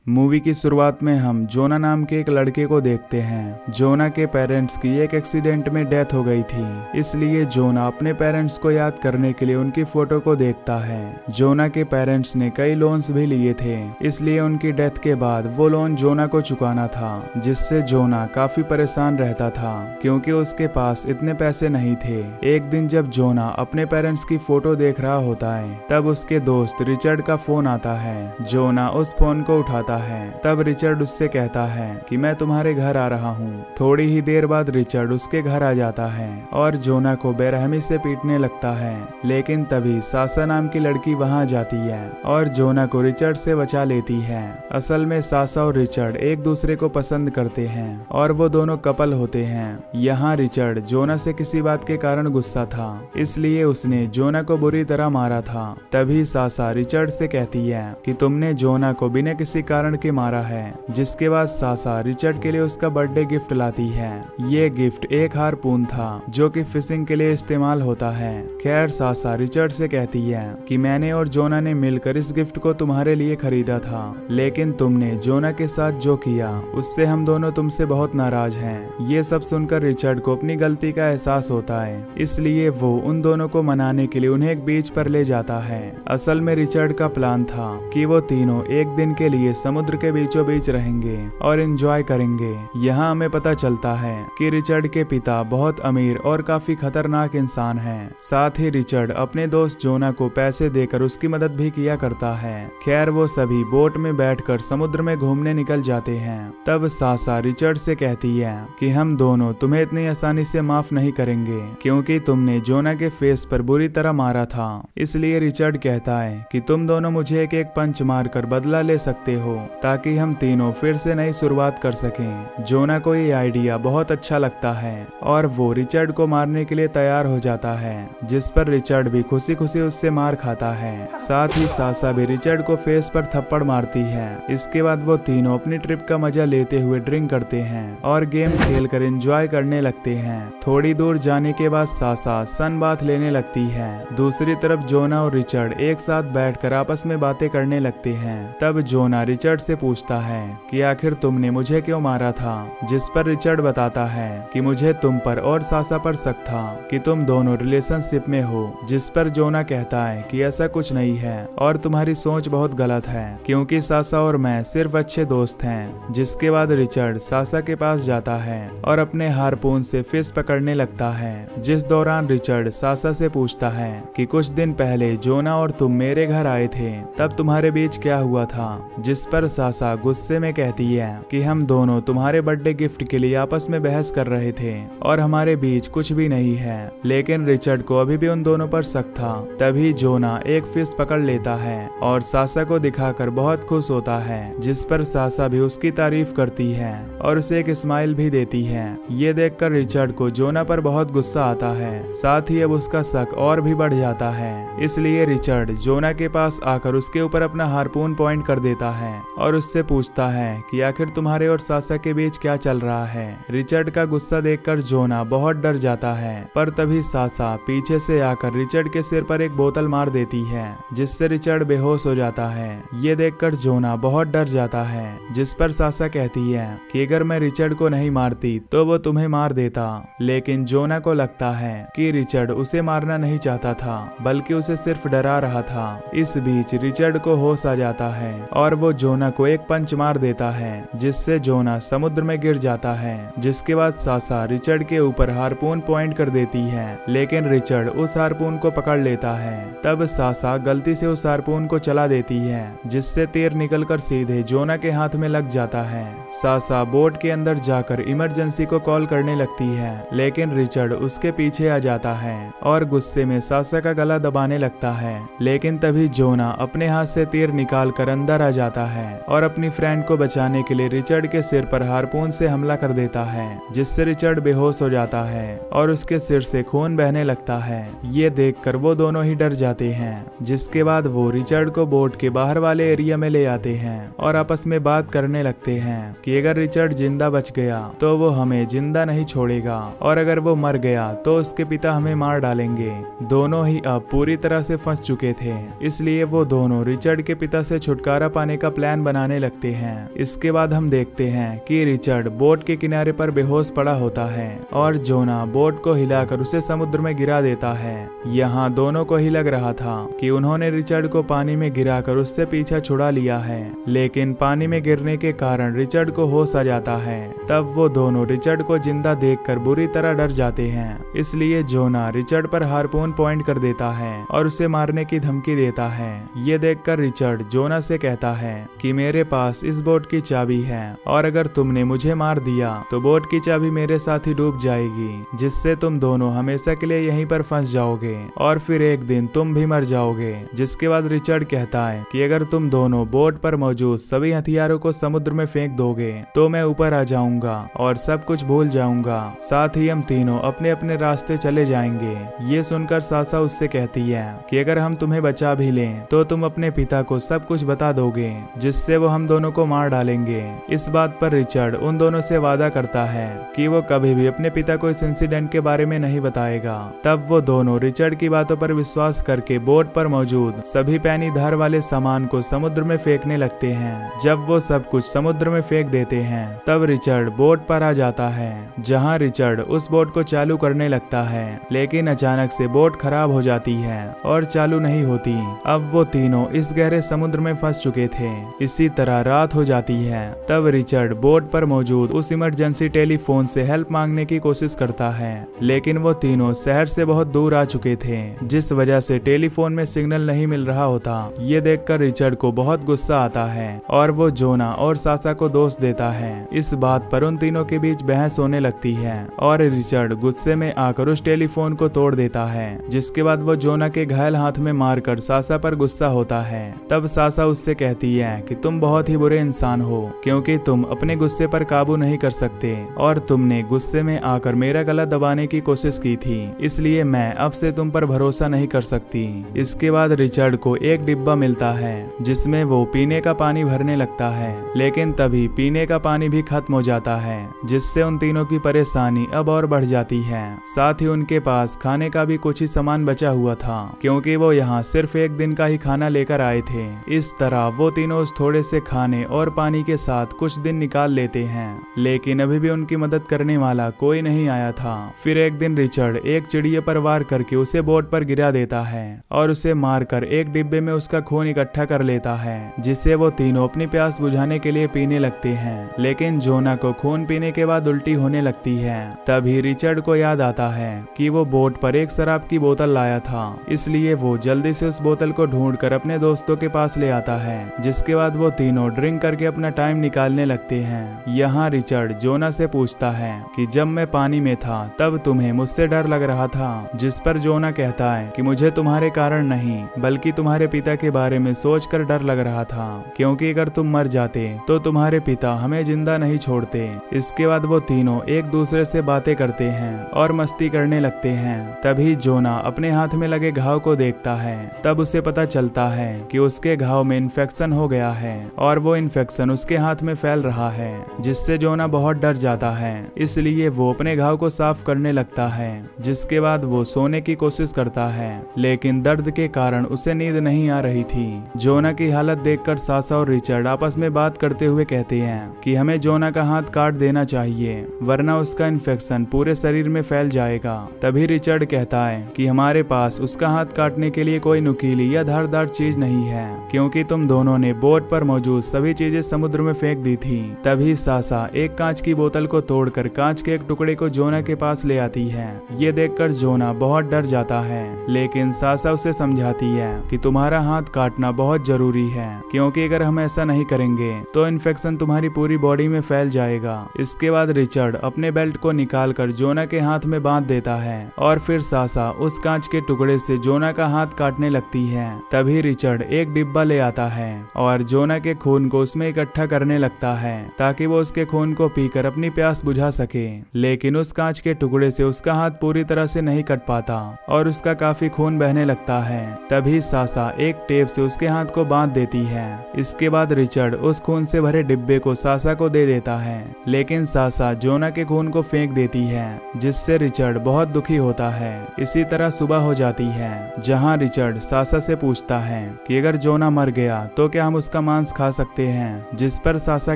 Movie की शुरुआत में हम जोना नाम के एक लड़के को देखते हैं। जोना के पेरेंट्स की एक एक्सीडेंट में डेथ हो गई थी, इसलिए जोना अपने पेरेंट्स को याद करने के लिए उनकी फोटो को देखता है। जोना के पेरेंट्स ने कई लोन्स भी लिए थे, इसलिए उनकी डेथ के बाद वो लोन जोना को चुकाना था, जिससे जोना काफी परेशान रहता था क्योंकि उसके पास इतने पैसे नहीं थे। एक दिन जब जोना अपने पेरेंट्स की फोटो देख रहा होता है, तब उसके दोस्त रिचर्ड का फोन आता है। जोना उस फोन को उठाता है। तब रिचर्ड उससे कहता है कि मैं तुम्हारे घर आ रहा हूँ। थोड़ी ही देर बाद रिचर्ड उसके घर आ जाता है और जोना को बेरहमी से पीटने लगता है, लेकिन तभी सासा नाम की लड़की वहाँ जाती है और जोना को रिचर्ड से बचा लेती है। असल में सासा और रिचर्ड एक दूसरे को पसंद करते हैं और वो दोनों कपल होते हैं। यहाँ रिचर्ड जोना से किसी बात के कारण गुस्सा था, इसलिए उसने जोना को बुरी तरह मारा था। तभी सासा रिचर्ड से कहती है कि तुमने जोना को बिना किसी कारण के मारा है, जिसके बाद सासा रिचर्ड के लिए उसका बर्थडे गिफ्ट लाती है। ये गिफ्ट एक हारपून था जो कि फिशिंग के लिए इस्तेमाल होता है। खैर सासा रिचर्ड से कहती है कि मैंने और जोना ने मिलकर इस गिफ्ट को तुम्हारे लिए खरीदा था, लेकिन तुमने जोना के साथ जो किया उससे हम दोनों तुमसे बहुत नाराज हैं। ये सब सुनकर रिचर्ड को अपनी गलती का एहसास होता है, इसलिए वो उन दोनों को मनाने के लिए उन्हें एक बीच पर ले जाता है। असल में रिचर्ड का प्लान था कि वो तीनों एक दिन के लिए समुद्र के बीचों बीच रहेंगे और एंजॉय करेंगे। यहाँ हमें पता चलता है कि रिचर्ड के पिता बहुत अमीर और काफी खतरनाक इंसान हैं। साथ ही रिचर्ड अपने दोस्त जोना को पैसे देकर उसकी मदद भी किया करता है। खैर वो सभी बोट में बैठकर समुद्र में घूमने निकल जाते हैं। तब सासा रिचर्ड से कहती है कि हम दोनों तुम्हें इतनी आसानी से माफ नहीं करेंगे क्योंकि तुमने जोना के फेस पर बुरी तरह मारा था। इसलिए रिचर्ड कहता है कि तुम दोनों मुझे एक एक पंच मारकर बदला ले सकते हो ताकि हम तीनों फिर से नई शुरुआत कर सकें। जोना को ये आइडिया बहुत अच्छा लगता है और वो रिचर्ड को मारने के लिए तैयार हो जाता है, जिस पर रिचर्ड भी खुशी खुशी उससे मार खाता है। साथ ही सासा भी रिचर्ड को फेस पर थप्पड़ मारती है। इसके बाद वो तीनों अपनी ट्रिप का मजा लेते हुए ड्रिंक करते हैं और गेम खेलकर एंजॉय करने लगते हैं। थोड़ी दूर जाने के बाद सासा सन बाथ लेने लगती है। दूसरी तरफ जोना और रिचर्ड एक साथ बैठकर आपस में बातें करने लगते हैं। तब जोना रिचर्ड से पूछता है कि आखिर तुमने मुझे क्यों मारा था, जिस पर रिचर्ड बताता है कि मुझे तुम पर और सासा पर शक था कि तुम दोनों रिलेशनशिप में हो, जिस पर जोना कहता है कि ऐसा कुछ नहीं है और तुम्हारी सोच बहुत गलत है क्योंकि सासा और मैं सिर्फ अच्छे दोस्त हैं। जिसके बाद रिचर्ड सासा के पास जाता है और अपने हारपून से फिश पकड़ने लगता है, जिस दौरान रिचर्ड सासा से पूछता है कि कुछ दिन पहले जोना और तुम मेरे घर आए थे, तब तुम्हारे बीच क्या हुआ था, जिस पर सासा गुस्से में कहती है कि हम दोनों तुम्हारे बर्थडे गिफ्ट के लिए आपस में बहस कर रहे थे और हमारे बीच कुछ भी नहीं है। लेकिन रिचर्ड को अभी भी उन दोनों पर शक था। तभी जोना एक फिश पकड़ लेता है और सासा को दिखाकर बहुत खुश होता है, जिस पर सासा भी उसकी तारीफ करती है और उसे एक स्माइल भी देती है। ये देखकर रिचर्ड को जोना पर बहुत गुस्सा आता है, साथ ही अब उसका शक और भी बढ़ जाता है। इसलिए रिचर्ड जोना के पास आकर उसके ऊपर अपना हारपून पॉइंट कर देता है और उससे पूछता है कि आखिर तुम्हारे और सासा के बीच क्या चल रहा है। रिचर्ड का गुस्सा देखकर जोना बहुत डर जाता है, पर तभी सासा पीछे से आकर रिचर्ड के सिर पर एक बोतल मार देती है, जिससे रिचर्ड बेहोश हो जाता है। ये देखकर जोना बहुत डर जाता है, जिस पर सासा कहती है कि अगर मैं रिचर्ड को नहीं मारती तो वो तुम्हें मार देता। लेकिन जोना को लगता है कि रिचर्ड उसे मारना नहीं चाहता था, बल्कि उसे सिर्फ डरा रहा था। इस बीच रिचर्ड को होश आ जाता है और वो जोना को एक पंच मार देता है, जिससे जोना समुद्र में गिर जाता है। जिसके बाद सासा रिचर्ड के ऊपर हारपून पॉइंट कर देती है, लेकिन रिचर्ड उस हारपून को पकड़ लेता है। तब सासा गलती से उस हारपून को चला देती है, जिससे तीर निकलकर सीधे जोना के हाथ में लग जाता है। सासा बोट के अंदर जाकर इमरजेंसी को कॉल करने लगती है, लेकिन रिचर्ड उसके पीछे आ जाता है और गुस्से में सासा का गला दबाने लगता है। लेकिन तभी जोना अपने हाथ से तीर निकाल कर अंदर आ जाता है और अपनी फ्रेंड को बचाने के लिए रिचर्ड के सिर पर हारपून से हमला कर देता है, जिससे रिचर्ड बेहोश हो जाता है और उसके सिर से खून बहने लगता है। ये देखकर वो दोनों ही डर जाते हैं, जिसके बाद वो रिचर्ड को बोट के बाहर वाले एरिया में ले आते हैं और आपस में बात करने लगते हैं कि अगर रिचर्ड जिंदा बच गया तो वो हमें जिंदा नहीं छोड़ेगा और अगर वो मर गया तो उसके पिता हमें मार डालेंगे। दोनों ही अब पूरी तरह से फंस चुके थे, इसलिए वो दोनों रिचर्ड के पिता से छुटकारा पाने का प्लान प्लान बनाने लगते हैं। इसके बाद हम देखते हैं कि रिचर्ड बोट के किनारे पर बेहोश पड़ा होता है और जोना बोट को हिलाकर उसे समुद्र में गिरा देता है। यहाँ दोनों को ही लग रहा था कि उन्होंने रिचर्ड को पानी में गिराकर उससे पीछा छुड़ा लिया है, लेकिन पानी में गिरने के कारण रिचर्ड को होश आ जाता है। तब वो दोनों रिचर्ड को जिंदा देखकर बुरी तरह डर जाते हैं। इसलिए जोना रिचर्ड पर हार्पून पॉइंट कर देता है और उसे मारने की धमकी देता है। ये देखकर रिचर्ड जोना से कहता है कि मेरे पास इस बोट की चाबी है और अगर तुमने मुझे मार दिया तो बोट की चाबी मेरे साथ ही डूब जाएगी, जिससे तुम दोनों हमेशा के लिए यहीं पर फंस जाओगे और फिर एक दिन तुम भी मर जाओगे। जिसके बाद रिचर्ड कहता है कि अगर तुम दोनों बोट पर मौजूद सभी हथियारों को समुद्र में फेंक दोगे तो मैं ऊपर आ जाऊंगा और सब कुछ भूल जाऊंगा, साथ ही हम तीनों अपने अपने रास्ते चले जाएंगे। ये सुनकर सासा उससे कहती है कि अगर हम तुम्हें बचा भी लें तो तुम अपने पिता को सब कुछ बता दोगे, जिससे वो हम दोनों को मार डालेंगे। इस बात पर रिचर्ड उन दोनों से वादा करता है कि वो कभी भी अपने पिता को इस इंसिडेंट के बारे में नहीं बताएगा। तब वो दोनों रिचर्ड की बातों पर विश्वास करके बोट पर मौजूद सभी पैनी धार वाले सामान को समुद्र में फेंकने लगते हैं। जब वो सब कुछ समुद्र में फेंक देते हैं तब रिचर्ड बोट पर आ जाता है, जहां रिचर्ड उस बोट को चालू करने लगता है, लेकिन अचानक से बोट खराब हो जाती है और चालू नहीं होती। अब वो तीनों इस गहरे समुद्र में फंस चुके थे। इसी तरह रात हो जाती है। तब रिचर्ड बोट पर मौजूद उस इमरजेंसी टेलीफोन से हेल्प मांगने की कोशिश करता है, लेकिन वो तीनों शहर से बहुत दूर आ चुके थे, जिस वजह से टेलीफोन में सिग्नल नहीं मिल रहा होता। ये देखकर रिचर्ड को बहुत गुस्सा आता है और वो जोना और सासा को दोष देता है। इस बात पर उन तीनों के बीच बहस होने लगती है और रिचर्ड गुस्से में आकर उस टेलीफोन को तोड़ देता है, जिसके बाद वो जोना के घायल हाथ में मारकर सासा पर गुस्सा होता है। तब सासा उससे कहती है कि तुम बहुत ही बुरे इंसान हो, क्योंकि तुम अपने गुस्से पर काबू नहीं कर सकते और तुमने गुस्से में आकर मेरा गला दबाने की कोशिश की थी, इसलिए मैं अब से तुम पर भरोसा नहीं कर सकती। इसके बाद रिचर्ड को एक डिब्बा मिलता है जिसमें वो पीने का पानी भरने लगता है, लेकिन तभी पीने का पानी भी खत्म हो जाता है, जिससे उन तीनों की परेशानी अब और बढ़ जाती है। साथ ही उनके पास खाने का भी कुछ ही सामान बचा हुआ था, क्योंकि वो यहाँ सिर्फ एक दिन का ही खाना लेकर आए थे। इस तरह वो तीनों उस थोड़े से खाने और पानी के साथ कुछ दिन निकाल लेते हैं, लेकिन अभी भी उनकी मदद करने वाला कोई नहीं आया था। फिर एक दिन रिचर्ड एक चिड़िया पर वार करके उसे बोट पर गिरा देता है और उसे मारकर एक डिब्बे में उसका खून इकट्ठा कर लेता है, जिसे वो तीनों अपनी प्यास बुझाने के लिए पीने लगते हैं। लेकिन जोना को खून पीने के बाद उल्टी होने लगती है। तभी रिचर्ड को याद आता है कि वो बोट पर एक शराब की बोतल लाया था, इसलिए वो जल्दी से उस बोतल को ढूंढकर अपने दोस्तों के पास ले आता है, जिसके बाद वो तीनों ड्रिंक करके अपना टाइम निकालने लगते हैं। यहाँ रिचर्ड जोना से पूछता है कि जब मैं पानी में था तब तुम्हें मुझसे डर लग रहा था, जिस पर जोना कहता है कि मुझे तुम्हारे कारण नहीं बल्कि तुम्हारे पिता के बारे में सोचकर डर लग रहा था, क्योंकि अगर तुम मर जाते तो तुम्हारे पिता हमें जिंदा नहीं छोड़ते। इसके बाद वो तीनों एक दूसरे से बातें करते हैं और मस्ती करने लगते हैं। तभी जोना अपने हाथ में लगे घाव को देखता है। तब उसे पता चलता है कि उसके घाव में इन्फेक्शन हो गया है और वो इन्फेक्शन उसके हाथ में फैल रहा है, जिससे जोना बहुत डर जाता है। इसलिए वो अपने घाव को साफ करने लगता है। जिसके बाद वो सोने की कोशिश करता है, लेकिन दर्द के कारण उसे नींद नहीं आ रही थी। जोना की हालत देखकर सासा और रिचर्ड आपस में बात करते हुए कहते हैं कि हमें जोना का हाथ काट देना चाहिए, वरना उसका इन्फेक्शन पूरे शरीर में फैल जाएगा। तभी रिचर्ड कहता है कि हमारे पास उसका हाथ काटने के लिए कोई नुकीली या धारदार चीज नहीं है, क्योंकि तुम दोनों ने बोट पर मौजूद सभी चीजें समुद्र में फेंक दी थी। तभी सासा एक कांच की बोतल को तोड़कर कांच के एक टुकड़े को जोना के पास ले आती है। ये देखकर जोना बहुत डर जाता है, लेकिन सासा उसे समझाती है कि तुम्हारा हाथ काटना बहुत जरूरी है, क्योंकि अगर हम ऐसा नहीं करेंगे तो इन्फेक्शन तुम्हारी पूरी बॉडी में फैल जाएगा। इसके बाद रिचर्ड अपने बेल्ट को निकालकर जोना के हाथ में बांध देता है और फिर सासा उस कांच के टुकड़े से जोना का हाथ काटने लगती है। तभी रिचर्ड एक डिब्बा ले आता है और जोना के खून को उसमें इकट्ठा करने लगता है, ताकि वो उसके खून को पीकर अपनी प्यास बुझा सके। लेकिन उस कांच के टुकड़े से उसका हाथ पूरी तरह से नहीं कट पाता और उसका काफी खून बहने लगता है। तभी सासा एक टेप से उसके हाथ को बांध देती है। इसके बाद रिचर्ड उस खून से भरे डिब्बे को सासा को दे देता है, लेकिन सासा जोना के खून को फेंक देती है, जिससे रिचर्ड बहुत दुखी होता है। इसी तरह सुबह हो जाती है, जहां रिचर्ड सासा से पूछता है कि अगर जोना मर गया तो क्या हम उसका उसका मांस खा सकते हैं, जिस पर सासा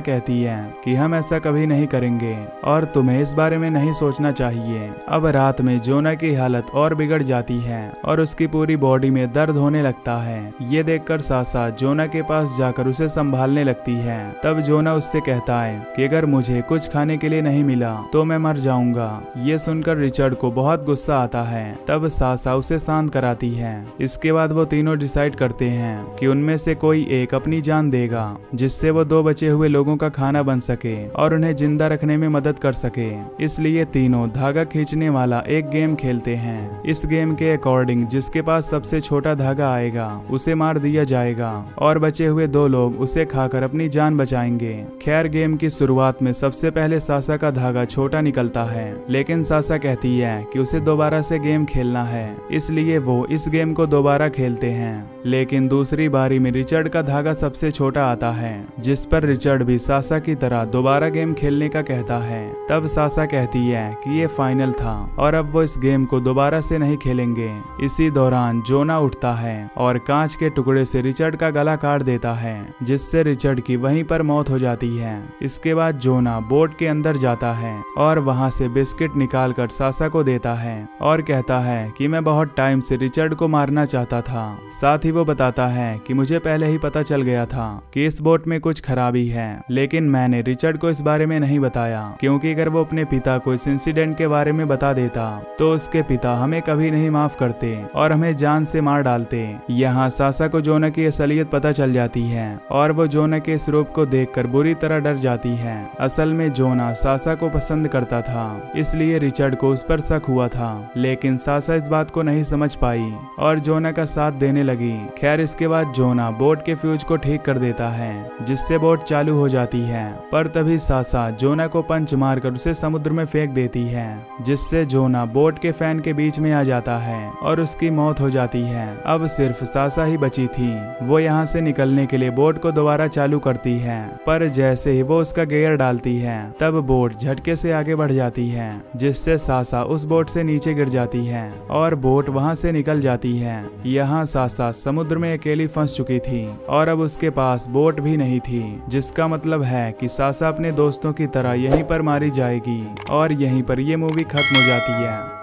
कहती है कि हम ऐसा कभी नहीं करेंगे और तुम्हें इस बारे में नहीं सोचना चाहिए। अब रात में जोना की हालत और बिगड़ जाती है और उसकी पूरी बॉडी में दर्द होने लगता है। ये देखकर सासा जोना के पास जाकर उसे संभालने लगती है। तब जोना उससे कहता है कि अगर मुझे कुछ खाने के लिए नहीं मिला तो मैं मर जाऊंगा। ये सुनकर रिचर्ड को बहुत गुस्सा आता है। तब सासा उसे शांत कराती है। इसके बाद वो तीनों डिसाइड करते हैं कि उनमें से कोई एक अपनी जान देगा, जिससे वो 2 बचे हुए लोगों का खाना बन सके और उन्हें जिंदा रखने में मदद कर सके। इसलिए तीनों धागा खींचने वाला एक गेम खेलते हैं। इस गेम के अकॉर्डिंग जिसके पास सबसे छोटा धागा आएगा उसे मार दिया जाएगा और बचे हुए 2 लोग उसे खाकर अपनी जान बचाएंगे। खैर, गेम की शुरुआत में सबसे पहले सासा का धागा छोटा निकलता है, लेकिन सासा कहती है कि उसे दोबारा से गेम खेलना है, इसलिए वो इस गेम को दोबारा खेलते हैं। लेकिन दूसरी बारी में रिचर्ड का धागा सबसे छोटा आता है, जिस पर रिचर्ड भी सासा की तरह दोबारा गेम खेलने का कहता है। तब सासा कहती है कि ये फाइनल था और अब वो इस गेम को दोबारा से नहीं खेलेंगे। इसी दौरान जोना उठता है और कांच के टुकड़े से रिचर्ड का गला काट देता है, जिससे रिचर्ड की वहीं पर मौत हो जाती है। इसके बाद जोना बोट के अंदर जाता है और वहां से बिस्किट निकालकर सासा को देता है और कहता है कि मैं बहुत टाइम से रिचर्ड को मारना चाहता था। साथ ही वो बताता है कि मुझे पहले ही पता चल गया था कि इस बोट में कुछ खराबी है, लेकिन मैंने रिचर्ड को इस बारे में नहीं बताया, क्योंकि अगर वो अपने पिता को इस इंसिडेंट के बारे में बता देता तो उसके पिता हमें कभी नहीं माफ करते और हमें जान से मार डालते। यहाँ सासा को जोना की असलियत पता चल जाती है और वो जोना के इस रूप को देखकर बुरी तरह डर जाती है। असल में जोना सासा को पसंद करता था, इसलिए रिचर्ड को उस पर शक हुआ था, लेकिन सासा इस बात को नहीं समझ पाई और जोना का साथ देने लगी। खैर, इसके बाद जोना बोट के फ्यूज को ठीक कर देता है, जिससे बोट चालू हो जाती है। पर तभी सासा जोना को पंच मारकर उसे समुद्र में फेंक देती है, जिससे जोना बोट के फैन के बीच में आ जाता है और उसकी मौत हो जाती है। अब सिर्फ सासा ही बची थी। वो यहाँ से निकलने के लिए बोट को दोबारा चालू करती है, पर जैसे ही वो उसका गियर डालती है तब बोट झटके से आगे बढ़ जाती है, जिससे सासा उस बोट से नीचे गिर जाती है और बोट वहाँ से निकल जाती है। यहाँ सासा समुद्र में अकेली फंस चुकी थी और अब उसके पास बोट भी नहीं थी, जिसका मतलब है कि सासा अपने दोस्तों की तरह यहीं पर मारी जाएगी और यहीं पर ये मूवी खत्म हो जाती है।